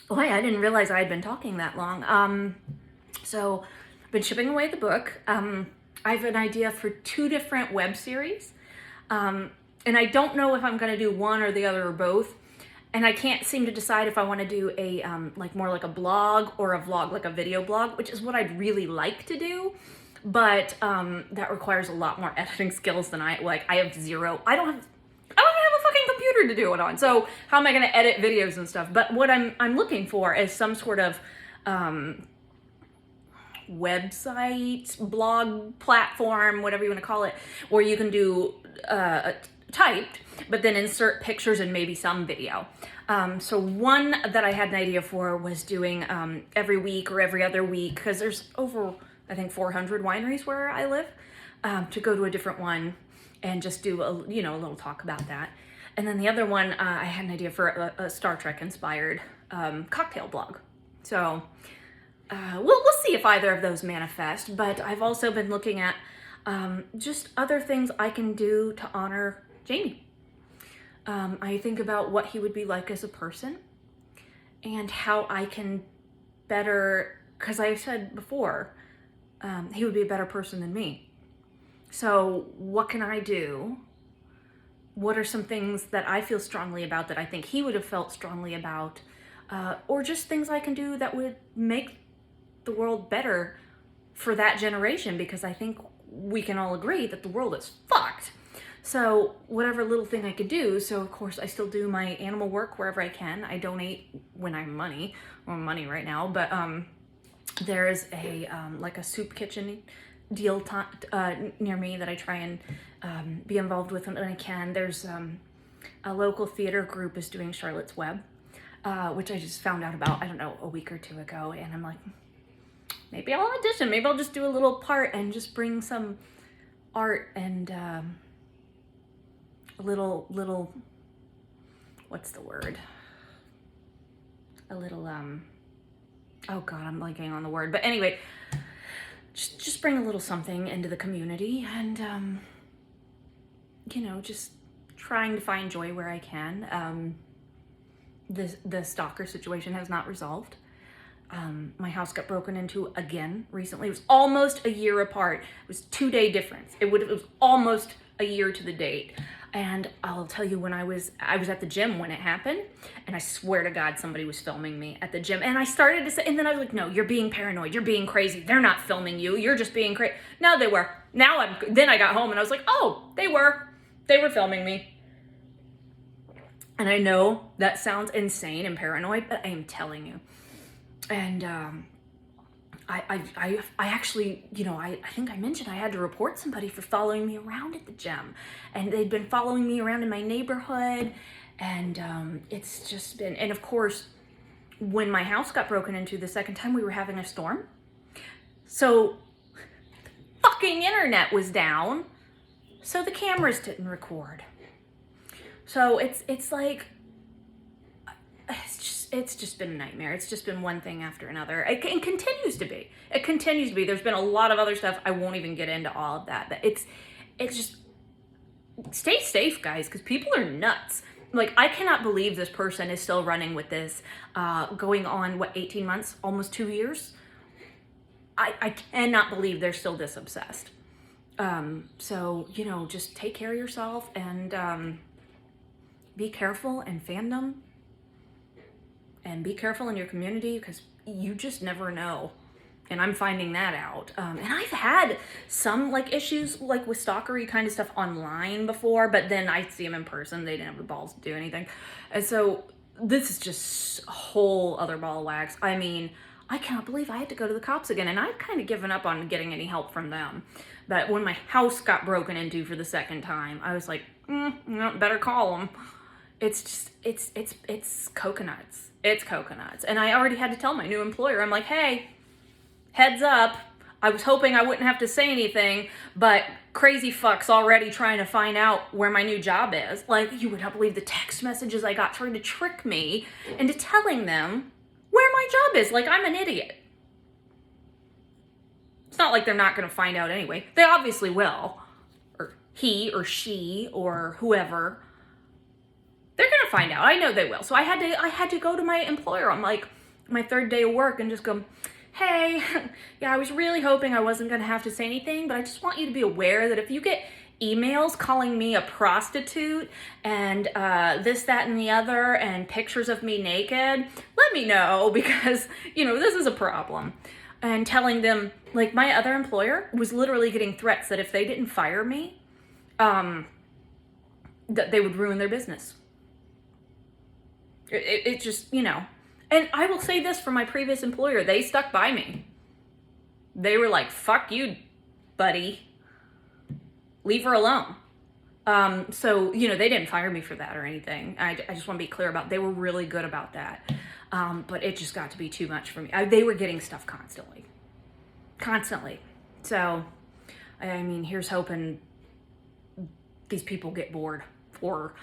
Oh, hey, I didn't realize I had been talking that long. So I've been shipping away the book. I have an idea for 2 different web series. And I don't know if I'm going to do one or the other or both. And I can't seem to decide if I want to do a, like more like a blog or a vlog, like a video blog, which is what I'd really like to do. But that requires a lot more editing skills than I have zero. I don't even have a fucking computer to do it on. So how am I going to edit videos and stuff? But what I'm looking for is some sort of website, blog platform, whatever you want to call it, where you can do typed, but then insert pictures and maybe some video. So one that I had an idea for was doing every week or every other week, because there's over, I think, 400 wineries where I live, to go to a different one and just do a little talk about that. And then the other one, I had an idea for a Star Trek inspired cocktail blog. So we'll see if either of those manifest. But I've also been looking at just other things I can do to honor Jaime. I think about what he would be like as a person and how I can better, because I said before, he would be a better person than me. So what can I do? What are some things that I feel strongly about that I think he would have felt strongly about? Or just things I can do that would make the world better for that generation, because I think we can all agree that the world is fucked. So whatever little thing I could do. So of course I still do my animal work wherever I can. I donate when I have money. Well, money right now, but there is a like a soup kitchen deal near me that I try and be involved with when I can. There's a local theater group is doing Charlotte's Web, which I just found out about, I don't know, a week or 2 ago, and I'm like, maybe I'll audition. Maybe I'll just do a little part and just bring some art and a little, what's the word? A little, oh God, I'm blanking on the word. But anyway, just bring a little something into the community and, just trying to find joy where I can. The stalker situation has not resolved. My house got broken into again recently. It was almost a year apart. It was 2-day difference. It was almost a year to the date. And I'll tell you, when I was at the gym when it happened, and I swear to God, somebody was filming me at the gym. And I started to say, and then I was like, no, you're being paranoid. You're being crazy. They're not filming you. You're just being crazy. No, they were. Then I got home and I was like, oh, they were filming me. And I know that sounds insane and paranoid, but I am telling you. And I actually, I think I mentioned I had to report somebody for following me around at the gym, and they'd been following me around in my neighborhood, and it's just been, and of course, when my house got broken into the second time, we were having a storm, so fucking internet was down, so the cameras didn't record. So it's like, it's just been a nightmare. It's just been one thing after another. It continues to be. It continues to be. There's been a lot of other stuff. I won't even get into all of that. But it's just, stay safe, guys, because people are nuts. Like, I cannot believe this person is still running with this, going on, 18 months? Almost 2 years? I cannot believe they're still this obsessed. So, just take care of yourself and be careful in fandom. And be careful in your community, because you just never know. And I'm finding that out. And I've had some issues with stalkery kind of stuff online before, but then I see them in person. They didn't have the balls to do anything. And so this is just a whole other ball of wax. I mean, I cannot believe I had to go to the cops again. And I've kind of given up on getting any help from them. But when my house got broken into for the second time, I was like, better call them. It's just, it's coconuts. It's coconuts. And I already had to tell my new employer, I'm like, hey, heads up. I was hoping I wouldn't have to say anything, but crazy fuck's already trying to find out where my new job is. You would not believe the text messages I got trying to trick me into telling them where my job is. I'm an idiot. It's not like they're not going to find out anyway. They obviously will. Or he or she or whoever. They're gonna find out. I know they will. So I had to go to my employer on like my third day of work and just go, hey, yeah, I was really hoping I wasn't gonna have to say anything, but I just want you to be aware that if you get emails calling me a prostitute and this, that, and the other, and pictures of me naked, let me know, because, you know, this is a problem. And telling them, like, my other employer was literally getting threats that if they didn't fire me, that they would ruin their business. It just, you know. And I will say this for my previous employer, they stuck by me. They were like, fuck you, buddy. Leave her alone. So, you know, they didn't fire me for that or anything. I just want to be clear about, they were really good about that. But it just got to be too much for me. They were getting stuff constantly. So, I mean, here's hoping these people get bored, or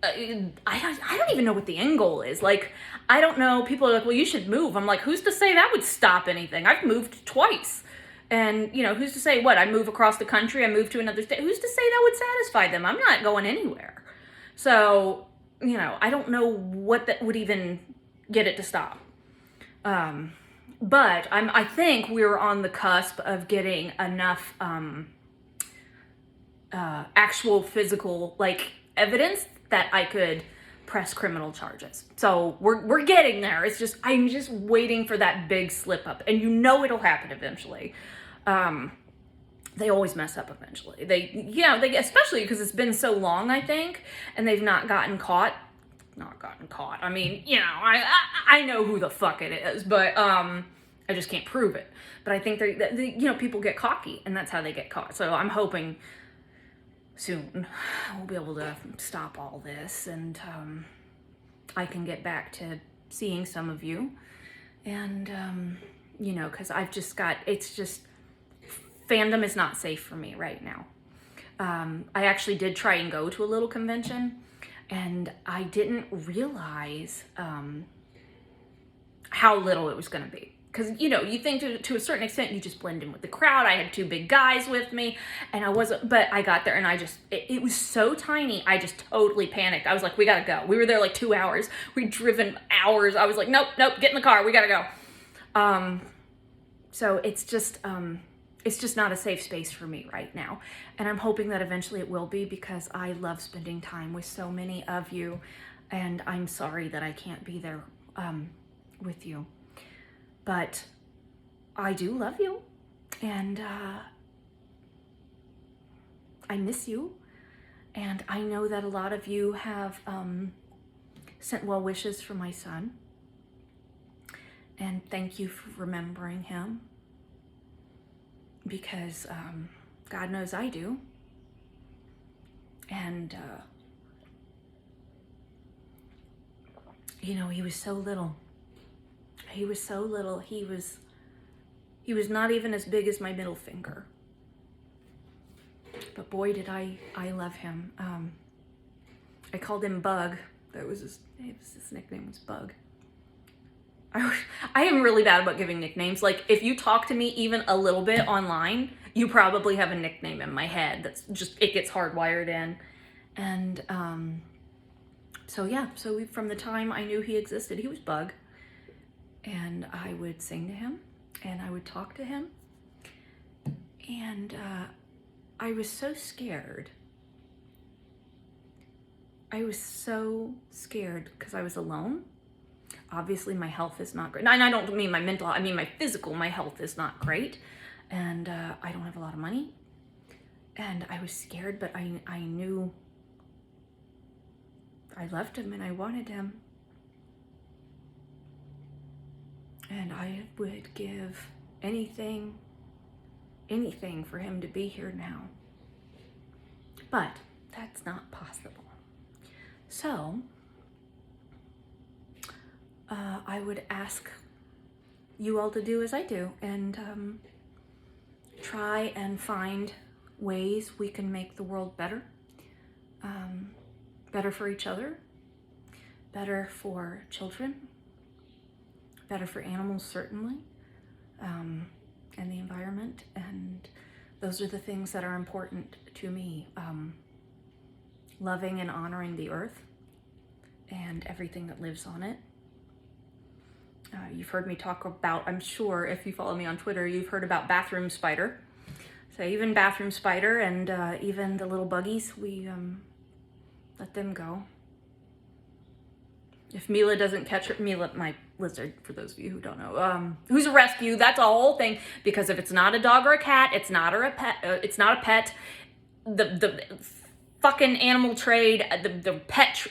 I don't even know what the end goal is. Like, I don't know. People are like, well, you should move. I'm like, who's to say that would stop anything? I've moved twice. And, you know, who's to say what? I move across the country, I move to another state. Who's to say that would satisfy them? I'm not going anywhere. So, you know, I don't know what that would even get it to stop. But I think we're on the cusp of getting enough actual physical, like, evidence that I could press criminal charges. So we're getting there. It's just, I'm just waiting for that big slip up, and you know it'll happen eventually. They always mess up eventually. They especially because it's been so long, I think, and they've not gotten caught. I mean, you know, I know who the fuck it is, but I just can't prove it. But I think they you know, people get cocky, and that's how they get caught. So I'm hoping soon we'll be able to stop all this, and I can get back to seeing some of you, and you know, because I've just got, it's just, fandom is not safe for me right now. I actually did try and go to a little convention, and I didn't realize how little it was going to be. Because, you know, you think to a certain extent, you just blend in with the crowd. I had two big guys with me, and I wasn't, but I got there, and it was so tiny, I just totally panicked. I was like, we gotta go. We were there like 2 hours. We'd driven hours. I was like, nope, get in the car. We gotta go. So it's just not a safe space for me right now. And I'm hoping that eventually it will be, because I love spending time with so many of you, and I'm sorry that I can't be there with you. But I do love you, and I miss you, and I know that a lot of you have sent well wishes for my son, and thank you for remembering him, because God knows I do. And you know, he was so little. He was so little. He was not even as big as my middle finger. But boy, did I love him. I called him Bug. His nickname was Bug. I am really bad about giving nicknames. Like, if you talk to me even a little bit online, you probably have a nickname in my head that's just, it gets hardwired in. And so yeah, from the time I knew he existed, he was Bug. And I would sing to him, and I would talk to him, and I was so scared. I was so scared because I was alone. Obviously, my health is not great. And I don't mean my mental, I mean my physical, my health is not great, and I don't have a lot of money, and I was scared, but I knew I loved him, and I wanted him. And I would give anything for him to be here now. But that's not possible. So, I would ask you all to do as I do, and try and find ways we can make the world better. Better for each other, better for children, better for animals, certainly, and the environment. And those are the things that are important to me. Loving and honoring the earth, and everything that lives on it. You've heard me talk about, I'm sure if you follow me on Twitter, you've heard about bathroom spider. So even bathroom spider and even the little buggies, we let them go. If Mila doesn't catch her, Mila, my lizard, for those of you who don't know, who's a rescue, that's a whole thing. Because if it's not a dog or a cat, it's not a pet. It's not a pet. The fucking animal trade, the pet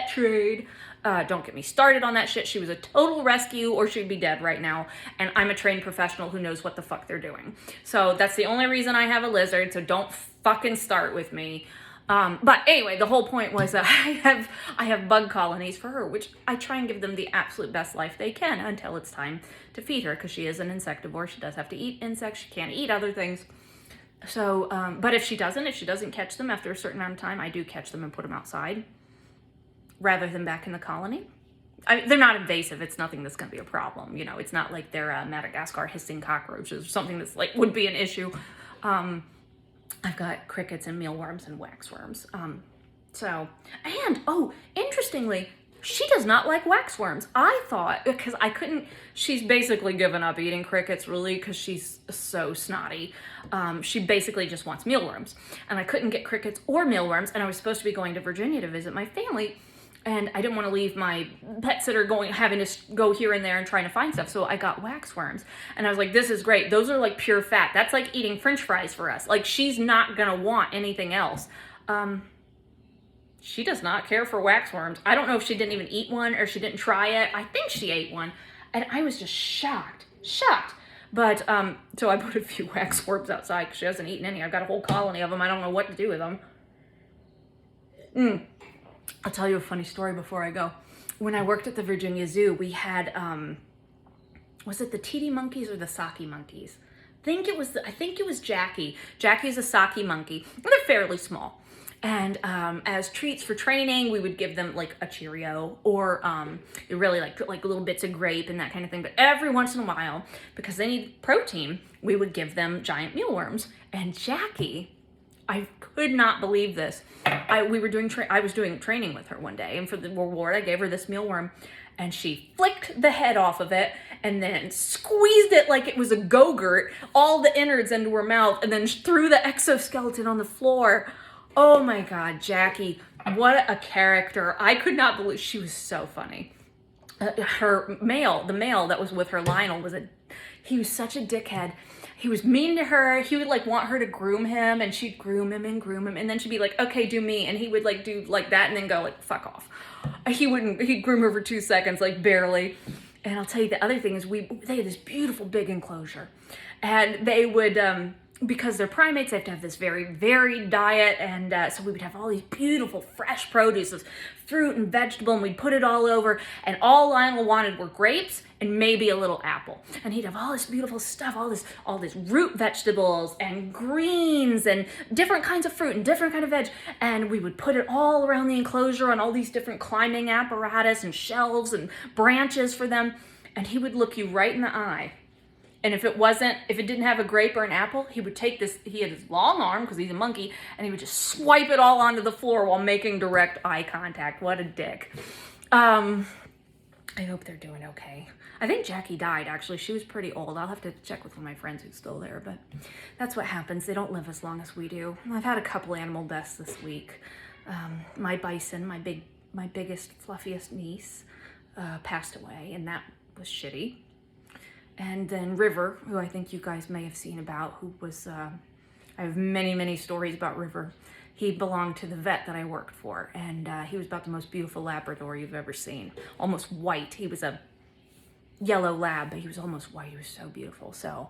trade. Don't get me started on that shit. She was a total rescue, or she'd be dead right now. And I'm a trained professional who knows what the fuck they're doing. So that's the only reason I have a lizard. So don't fucking start with me. But anyway, the whole point was that I have bug colonies for her, which I try and give them the absolute best life they can until it's time to feed her, because she is an insectivore. She does have to eat insects. She can't eat other things. So, but if she doesn't catch them after a certain amount of time, I do catch them and put them outside rather than back in the colony. They're not invasive. It's nothing that's going to be a problem. You know, it's not like they're Madagascar hissing cockroaches or something that's like would be an issue. I've got crickets and mealworms and waxworms. Interestingly, she does not like waxworms. I thought, because she's basically given up eating crickets really because she's so snotty. She basically just wants mealworms. And I couldn't get crickets or mealworms, and I was supposed to be going to Virginia to visit my family. And I didn't want to leave my pet sitter having to go here and there and trying to find stuff. So I got waxworms. And I was like, this is great. Those are like pure fat. That's like eating French fries for us. Like, she's not going to want anything else. She does not care for waxworms. I don't know if she didn't even eat one or she didn't try it. I think she ate one. And I was just shocked. But, so I put a few waxworms outside because she hasn't eaten any. I've got a whole colony of them. I don't know what to do with them. I'll tell you a funny story before I go. When I worked at the Virginia Zoo, we had, was it the TD monkeys or the Saki monkeys? I think it was Jackie. Jackie's a Saki monkey. They're fairly small. And as treats for training, we would give them like a Cheerio or really like little bits of grape and that kind of thing. But every once in a while, because they need protein, we would give them giant mealworms. And Jackie, I could not believe this. I was doing training with her one day, and for the reward, I gave her this mealworm, and she flicked the head off of it, and then squeezed it like it was a Go-Gurt, all the innards into her mouth, and then threw the exoskeleton on the floor. Oh my God, Jackie, what a character. I could not believe, she was so funny. The male that was with her, Lionel, he was such a dickhead. He was mean to her. He would like want her to groom him, and she'd groom him. And then she'd be like, okay, do me. And he would like do like that and then go like, fuck off. He'd groom her for 2 seconds, like barely. And I'll tell you the other thing is they had this beautiful big enclosure, and they would, because they're primates, they have to have this very varied diet. And so we would have all these beautiful fresh produce, this fruit and vegetable, and we'd put it all over. And all Lionel wanted were grapes and maybe a little apple. And he'd have all this beautiful stuff, all this root vegetables and greens and different kinds of fruit and different kind of veg. And we would put it all around the enclosure on all these different climbing apparatus and shelves and branches for them. And he would look you right in the eye. And if it didn't have a grape or an apple, he would take this, he had his long arm because he's a monkey, and he would just swipe it all onto the floor while making direct eye contact. What a dick. I hope they're doing okay. I think Jackie died, actually. She was pretty old. I'll have to check with one of my friends who's still there, but that's what happens. They don't live as long as we do. I've had a couple animal deaths this week. My bison, my biggest, fluffiest niece, passed away, and that was shitty. And then River, who I think you guys may have seen about, who was, I have many, many stories about River. He belonged to the vet that I worked for, and he was about the most beautiful Labrador you've ever seen. Almost white. He was a yellow lab, but he was almost white. He was so beautiful. So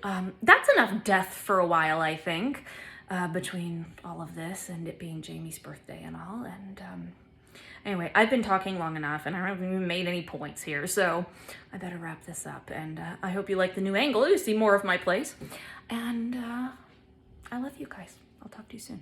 that's enough death for a while, I think, between all of this and it being Jamie's birthday and all. And anyway, I've been talking long enough, and I haven't even made any points here, so I better wrap this up. And I hope you like the new angle. You see more of my place. And I love you guys. I'll talk to you soon.